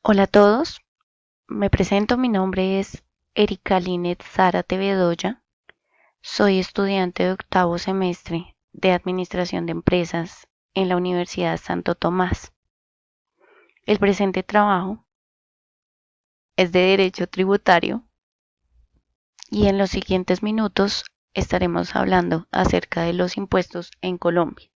Hola a todos, me presento, mi nombre es Erika Linet Zárate Bedoya, soy estudiante de octavo semestre de Administración de Empresas en la Universidad Santo Tomás. El presente trabajo es de Derecho Tributario y en los siguientes minutos estaremos hablando acerca de los impuestos en Colombia.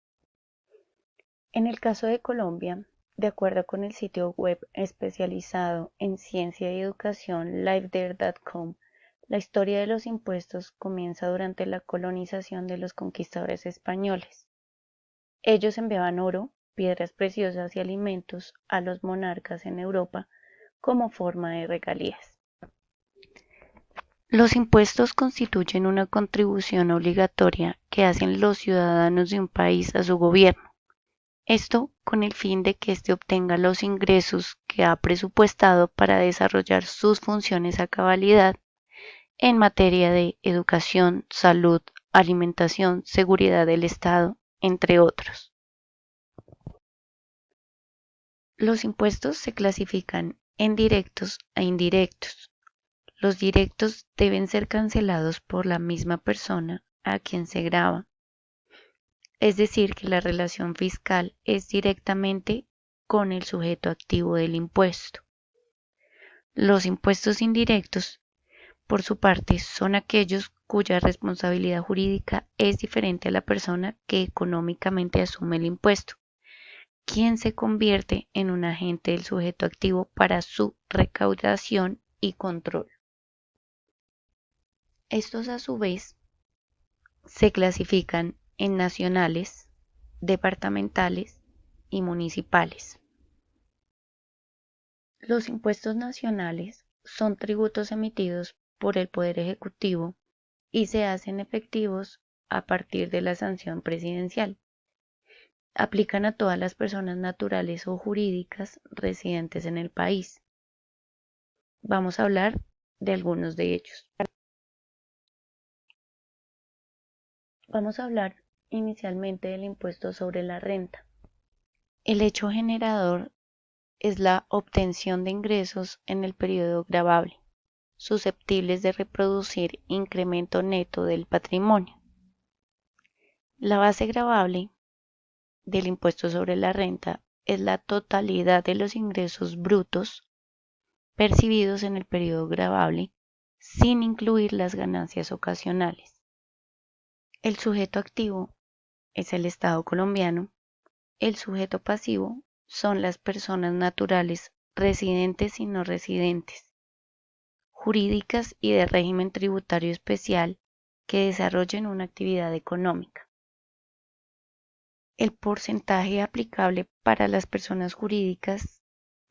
En el caso de Colombia, de acuerdo con el sitio web especializado en ciencia y educación liveder.com, la historia de los impuestos comienza durante la colonización de los conquistadores españoles. Ellos enviaban oro, piedras preciosas y alimentos a los monarcas en Europa como forma de regalías. Los impuestos constituyen una contribución obligatoria que hacen los ciudadanos de un país a su gobierno. Esto con el fin de que éste obtenga los ingresos que ha presupuestado para desarrollar sus funciones a cabalidad en materia de educación, salud, alimentación, seguridad del Estado, entre otros. Los impuestos se clasifican en directos e indirectos. Los directos deben ser cancelados por la misma persona a quien se grava, es decir, que la relación fiscal es directamente con el sujeto activo del impuesto. Los impuestos indirectos, por su parte, son aquellos cuya responsabilidad jurídica es diferente a la persona que económicamente asume el impuesto, quien se convierte en un agente del sujeto activo para su recaudación y control. Estos, a su vez, se clasifican en nacionales, departamentales y municipales. Los impuestos nacionales son tributos emitidos por el Poder Ejecutivo y se hacen efectivos a partir de la sanción presidencial. Aplican a todas las personas naturales o jurídicas residentes en el país. Vamos a hablar de algunos de ellos. Vamos a hablar inicialmente del impuesto sobre la renta. El hecho generador es la obtención de ingresos en el periodo gravable, susceptibles de reproducir incremento neto del patrimonio. La base gravable del impuesto sobre la renta es la totalidad de los ingresos brutos percibidos en el periodo gravable, sin incluir las ganancias ocasionales. El sujeto activo es el Estado colombiano. El sujeto pasivo son las personas naturales residentes y no residentes, jurídicas y de régimen tributario especial que desarrollen una actividad económica. El porcentaje aplicable para las personas jurídicas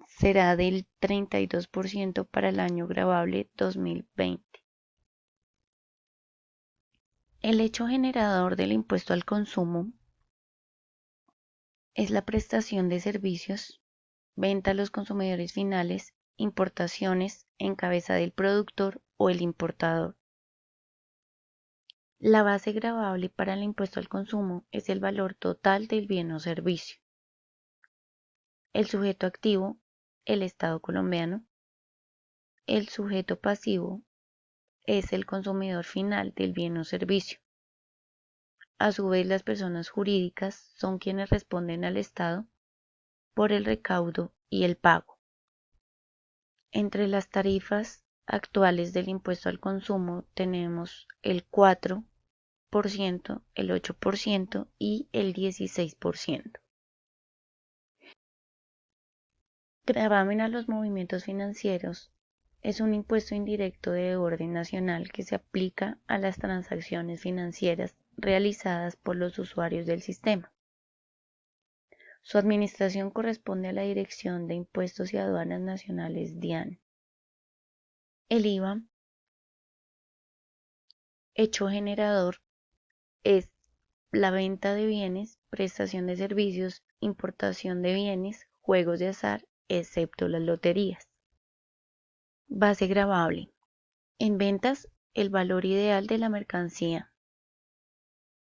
será del 32% para el año gravable 2020. El hecho generador del impuesto al consumo es la prestación de servicios, venta a los consumidores finales, importaciones en cabeza del productor o el importador. La base gravable para el impuesto al consumo es el valor total del bien o servicio. El sujeto activo, el Estado colombiano. El sujeto pasivo es el consumidor final del bien o servicio. A su vez, las personas jurídicas son quienes responden al Estado por el recaudo y el pago. Entre las tarifas actuales del impuesto al consumo tenemos el 4%, el 8% y el 16%. Gravamen a los movimientos financieros es un impuesto indirecto de orden nacional que se aplica a las transacciones financieras realizadas por los usuarios del sistema. Su administración corresponde a la Dirección de Impuestos y Aduanas Nacionales DIAN. El IVA, hecho generador, es la venta de bienes, prestación de servicios, importación de bienes, juegos de azar, excepto las loterías. Base gravable. En ventas, el valor ideal de la mercancía.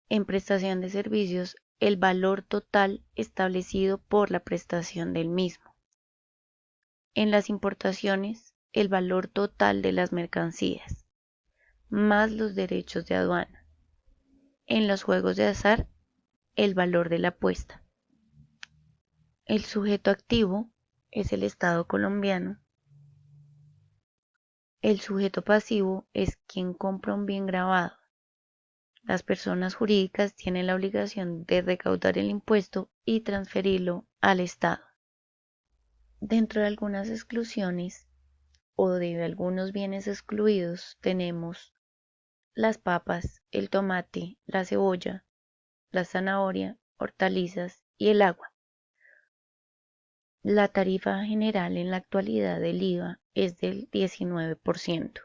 En prestación de servicios, el valor total establecido por la prestación del mismo. En las importaciones, el valor total de las mercancías, más los derechos de aduana. En los juegos de azar, el valor de la apuesta. El sujeto activo es el Estado colombiano. El sujeto pasivo es quien compra un bien grabado. Las personas jurídicas tienen la obligación de recaudar el impuesto y transferirlo al Estado. Dentro de algunas exclusiones o de algunos bienes excluidos tenemos las papas, el tomate, la cebolla, la zanahoria, hortalizas y el agua. La tarifa general en la actualidad del IVA es del 19%.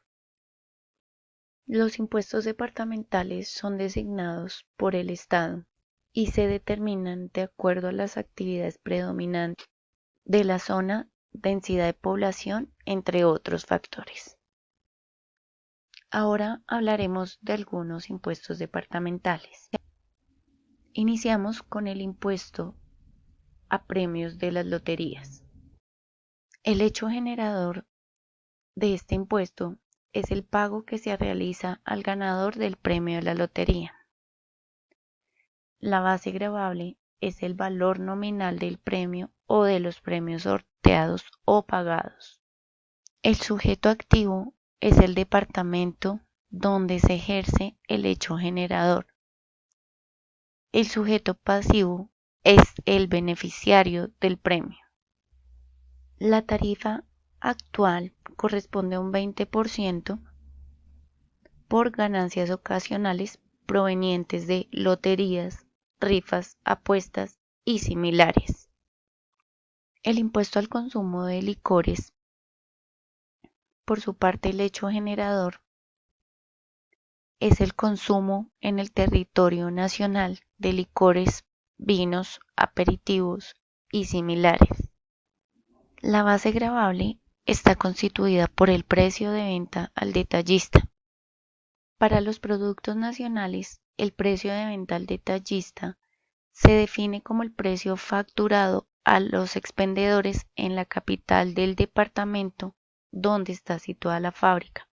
Los impuestos departamentales son designados por el Estado y se determinan de acuerdo a las actividades predominantes de la zona, densidad de población, entre otros factores. Ahora hablaremos de algunos impuestos departamentales. Iniciamos con el impuesto a premios de las loterías. El hecho generador de este impuesto es el pago que se realiza al ganador del premio de la lotería. La base gravable es el valor nominal del premio o de los premios sorteados o pagados. El sujeto activo es el departamento donde se ejerce el hecho generador. El sujeto pasivo es el beneficiario del premio. La tarifa actual corresponde a un 20% por ganancias ocasionales provenientes de loterías, rifas, apuestas y similares. El impuesto al consumo de licores, por su parte, el hecho generador es el consumo en el territorio nacional de licores, vinos, aperitivos y similares. La base gravable está constituida por el precio de venta al detallista. Para los productos nacionales, el precio de venta al detallista se define como el precio facturado a los expendedores en la capital del departamento donde está situada la fábrica,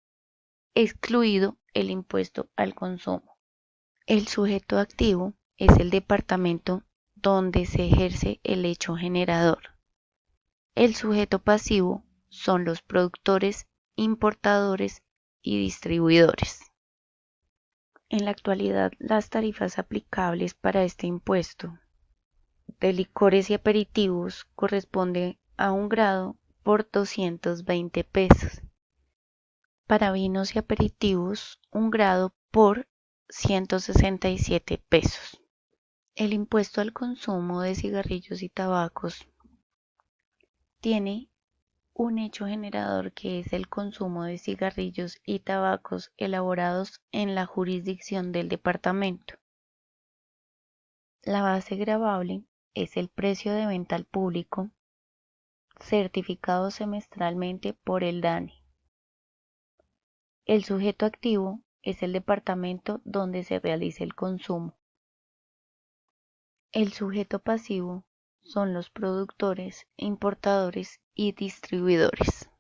excluido el impuesto al consumo. El sujeto activo es el departamento donde se ejerce el hecho generador. El sujeto pasivo son los productores, importadores y distribuidores. En la actualidad, las tarifas aplicables para este impuesto de licores y aperitivos corresponde a 1 grado por 220 pesos. Para vinos y aperitivos, 1 grado por 167 pesos. El impuesto al consumo de cigarrillos y tabacos tiene un hecho generador que es el consumo de cigarrillos y tabacos elaborados en la jurisdicción del departamento. La base gravable es el precio de venta al público, certificado semestralmente por el DANE. El sujeto activo es el departamento donde se realiza el consumo. El sujeto pasivo son los productores, importadores y distribuidores.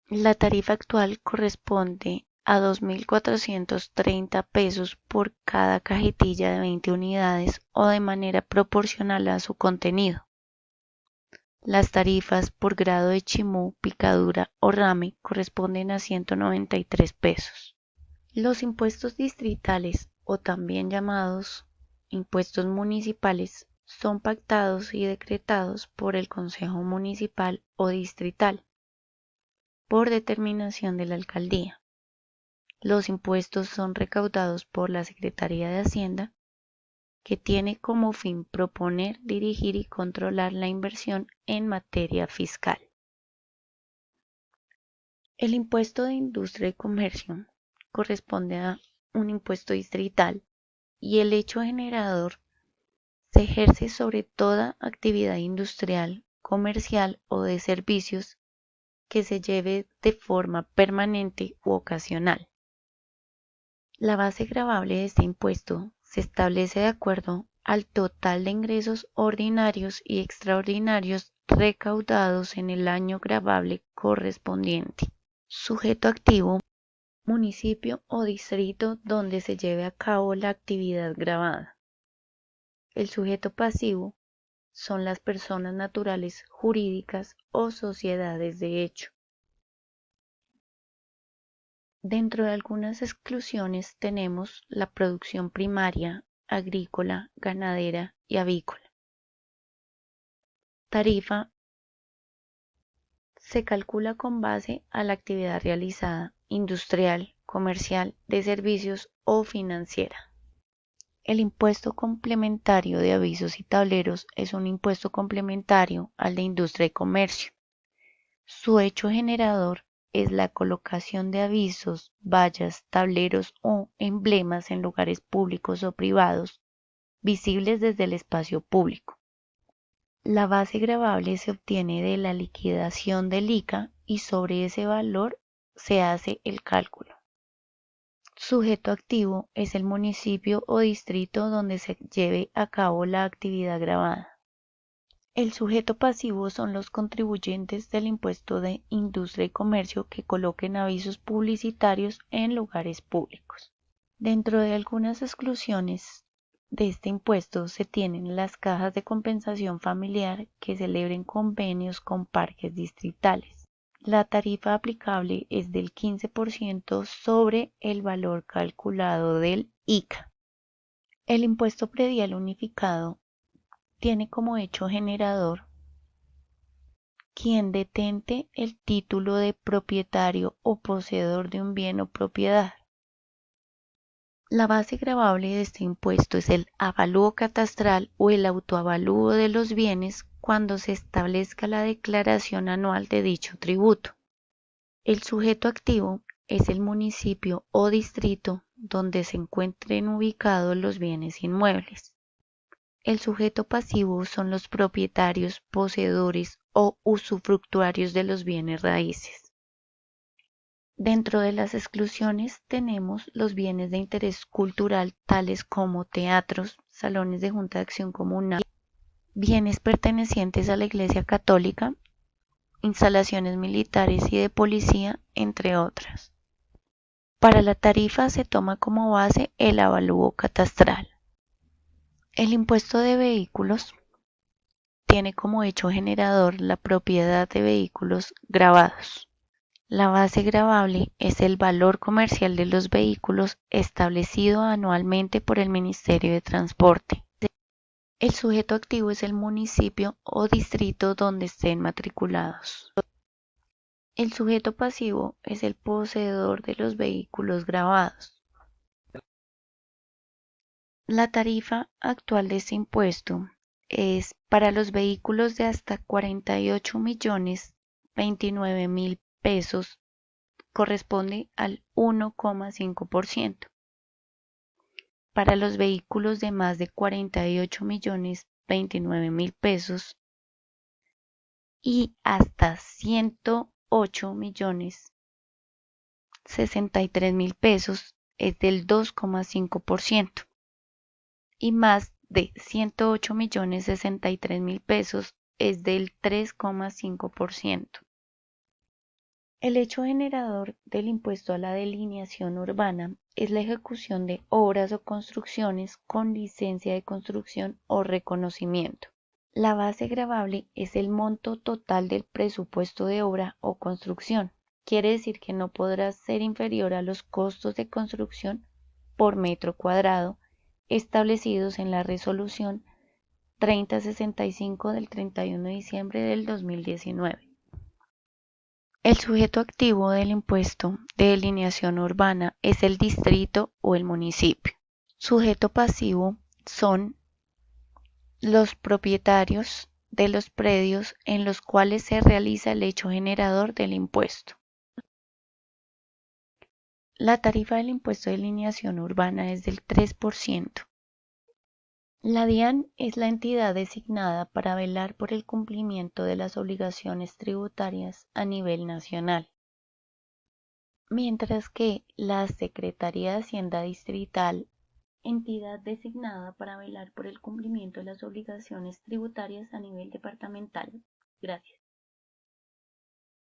La tarifa actual corresponde a 2.430 pesos por cada cajetilla de 20 unidades o de manera proporcional a su contenido. Las tarifas por grado de chimú, picadura o rame corresponden a 193 pesos. Los impuestos distritales, o también llamados impuestos municipales, son pactados y decretados por el Consejo Municipal o Distrital, por determinación de la alcaldía. Los impuestos son recaudados por la Secretaría de Hacienda, que tiene como fin proponer, dirigir y controlar la inversión en materia fiscal. El impuesto de industria y comercio corresponde a un impuesto distrital y el hecho generador se ejerce sobre toda actividad industrial, comercial o de servicios que se lleve de forma permanente u ocasional. La base gravable de este impuesto se establece de acuerdo al total de ingresos ordinarios y extraordinarios recaudados en el año gravable correspondiente. Sujeto activo: municipio o distrito donde se lleve a cabo la actividad gravada. El sujeto pasivo son las personas naturales jurídicas o sociedades de hecho. Dentro de algunas exclusiones tenemos la producción primaria, agrícola, ganadera y avícola. Tarifa se calcula con base a la actividad realizada, industrial, comercial, de servicios o financiera. El impuesto complementario de avisos y tableros es un impuesto complementario al de industria y comercio. Su hecho generador es la colocación de avisos, vallas, tableros o emblemas en lugares públicos o privados, visibles desde el espacio público. La base gravable se obtiene de la liquidación del ICA y sobre ese valor se hace el cálculo. Sujeto activo es el municipio o distrito donde se lleve a cabo la actividad gravada. El sujeto pasivo son los contribuyentes del impuesto de industria y comercio que coloquen avisos publicitarios en lugares públicos. Dentro de algunas exclusiones de este impuesto se tienen las cajas de compensación familiar que celebren convenios con parques distritales. La tarifa aplicable es del 15% sobre el valor calculado del ICA. El impuesto predial unificado tiene como hecho generador quien detente el título de propietario o poseedor de un bien o propiedad. La base gravable de este impuesto es el avalúo catastral o el autoavalúo de los bienes cuando se establezca la declaración anual de dicho tributo. El sujeto activo es el municipio o distrito donde se encuentren ubicados los bienes inmuebles. El sujeto pasivo son los propietarios, poseedores o usufructuarios de los bienes raíces. Dentro de las exclusiones tenemos los bienes de interés cultural tales como teatros, salones de junta de acción comunal, bienes pertenecientes a la Iglesia Católica, instalaciones militares y de policía, entre otras. Para la tarifa se toma como base el avalúo catastral. El impuesto de vehículos tiene como hecho generador la propiedad de vehículos gravados. La base gravable es el valor comercial de los vehículos establecido anualmente por el Ministerio de Transporte. El sujeto activo es el municipio o distrito donde estén matriculados. El sujeto pasivo es el poseedor de los vehículos gravados. La tarifa actual de este impuesto es para los vehículos de hasta 48.029.000 pesos, corresponde al 1,5%. Para los vehículos de más de 48.029.000 pesos y hasta 108.063.000 pesos es del 2,5%. Y más de 108.063.000 pesos es del 3,5%. El hecho generador del impuesto a la delineación urbana es la ejecución de obras o construcciones con licencia de construcción o reconocimiento. La base gravable es el monto total del presupuesto de obra o construcción. Quiere decir que no podrá ser inferior a los costos de construcción por metro cuadrado establecidos en la resolución 3065 del 31 de diciembre del 2019. El sujeto activo del impuesto de delineación urbana es el distrito o el municipio. Sujeto pasivo son los propietarios de los predios en los cuales se realiza el hecho generador del impuesto. La tarifa del impuesto de delineación urbana es del 3%. La DIAN es la entidad designada para velar por el cumplimiento de las obligaciones tributarias a nivel nacional, mientras que la Secretaría de Hacienda Distrital entidad designada para velar por el cumplimiento de las obligaciones tributarias a nivel departamental. Gracias.